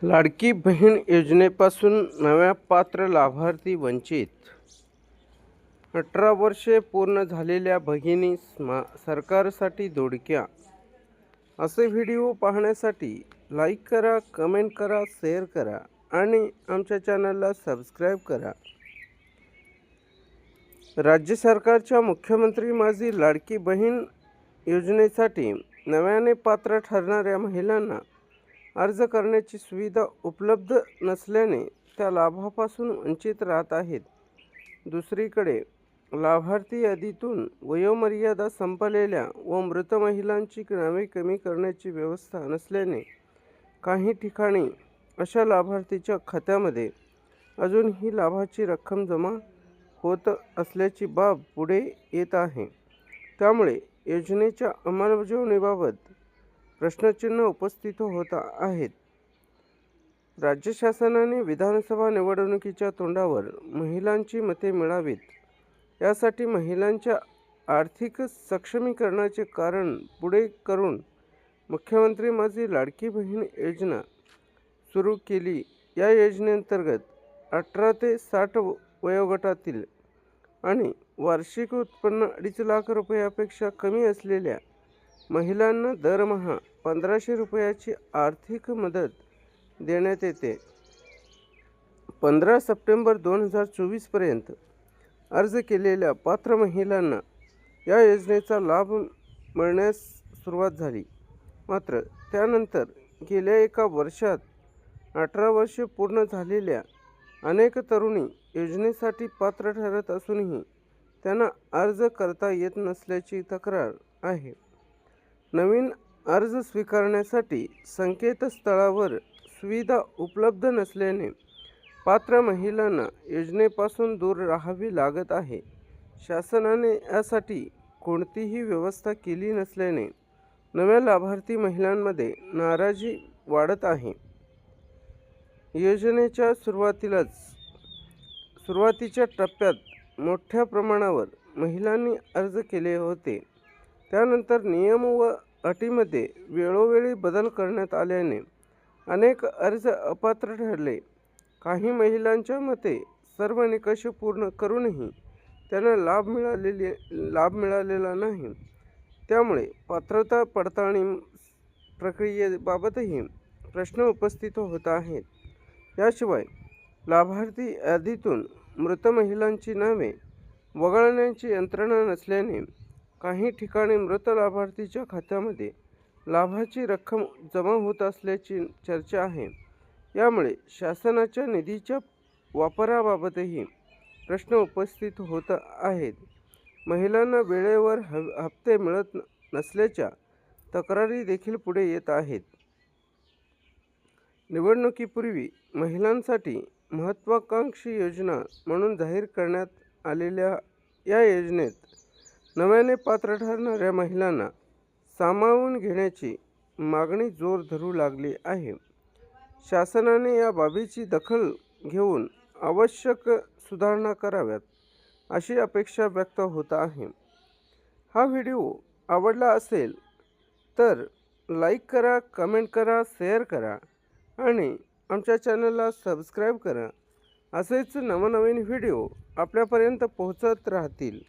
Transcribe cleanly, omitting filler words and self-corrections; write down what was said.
लाडकी बहीण योजनेपासून नव्या पात्र लाभार्थी वंचित. 18 वर्षे पूर्ण झालेल्या भगिनी सरकारसाठी धोडक्या. असे व्हिडिओ पाहण्यासाठी लाईक करा, कमेंट करा, शेअर करा आणि आमच्या चॅनलला सबस्क्राईब करा. राज्य सरकारच्या मुख्यमंत्री माझी लाडकी बहीण योजनेसाठी नव्याने पात्र ठरणाऱ्या महिलांना अर्ज करण्याची सुविधा उपलब्ध नसल्याने त्या लाभापासून वंचित राहत आहेत. दुसरीकडे लाभार्थी यादीतून वयोमर्यादा संपलेल्या व मृत महिलांची नावे कमी करण्याची व्यवस्था नसल्याने काही ठिकाणी अशा लाभार्थीच्या खात्यामध्ये अजूनही लाभाची रक्कम जमा होत असल्याची बाब पुढे येत आहे. त्यामुळे योजनेच्या अंमलबजावणीबाबत प्रश्नचिन्ह उपस्थित होत आहेत. राज्य शासनाने विधानसभा निवडणुकीच्या तोंडावर महिलांची मते मिळावीत यासाठी महिलांच्या आर्थिक सक्षमीकरणाचे कारण पुढे करून मुख्यमंत्री माझी लाडकी बहीण योजना सुरू केली. या योजनेअंतर्गत 18 ते 60 वयोगटातील आणि वार्षिक उत्पन्न 2.5 लाख रुपयापेक्षा कमी असलेल्या महिलांना दरमहा 1500 रुपयाची आर्थिक मदत देण्यात येते. 15 सप्टेंबर 2024 पर्यंत अर्ज केलेल्या पात्र महिलांना या योजनेचा लाभ मिळण्यास सुरुवात झाली. मात्र त्यानंतर गेल्या एका वर्षात 18 वर्षे पूर्ण झालेल्या अनेक तरुणी योजनेसाठी पात्र ठरत असूनही त्यांना अर्ज करता येत नसल्याची तक्रार आहे. नवीन अर्ज स्वीकारण्यासाठी संकेतस्थळावर सुविधा उपलब्ध नसल्याने पात्र महिलांना योजनेपासून दूर राहावे लागत आहे. शासनाने यासाठी कोणतीही व्यवस्था केली नसल्याने नव्या लाभार्थी महिलांमध्ये नाराजी वाढत आहे. योजनेच्या सुरुवातीच्या टप्प्यात मोठ्या प्रमाणावर महिलांनी अर्ज केले होते. त्यानंतर नियम व अटीमध्ये वेळोवेळी बदल करण्यात आल्याने अनेक अर्ज अपात्र ठरले. काही महिलांच्या मते सर्व निकष पूर्ण करूनही त्यांना लाभ मिळालेला नाही. त्यामुळे पात्रता पडताळणी प्रक्रियेबाबतही प्रश्न उपस्थित होत आहेत. याशिवाय लाभार्थी यादीतून मृत महिलांची नावे वगळण्याची यंत्रणा नसल्याने काही ठिकाणी मृत लाभार्थीच्या खात्यामध्ये लाभाची रक्कम जमा होत असल्याची चर्चा आहे. यामुळे शासनाच्या निधीच्या वापराबाबतही प्रश्न उपस्थित होत आहेत. महिलांना वेळेवर हप्ते मिळत नसल्याच्या तक्रारी देखील पुढे येत आहेत. निवडणुकीपूर्वी महिलांसाठी महत्त्वाकांक्षी योजना म्हणून जाहीर करण्यात आलेल्या या योजनेत नव्याने पात्र ठरणाऱ्या महिलांना सामावून घेण्याची मागणी जोर धरू लागली आहे. शासनाने या बाबीची दखल घेऊन आवश्यक सुधारणा कराव्यात अशी अपेक्षा व्यक्त होत आहे. हा व्हिडिओ आवडला असेल तर लाईक करा, कमेंट करा, शेअर करा आणि आमच्या चॅनलला सबस्क्राईब करा. असेच नवनवीन व्हिडिओ आपल्यापर्यंत पोहोचत राहतील.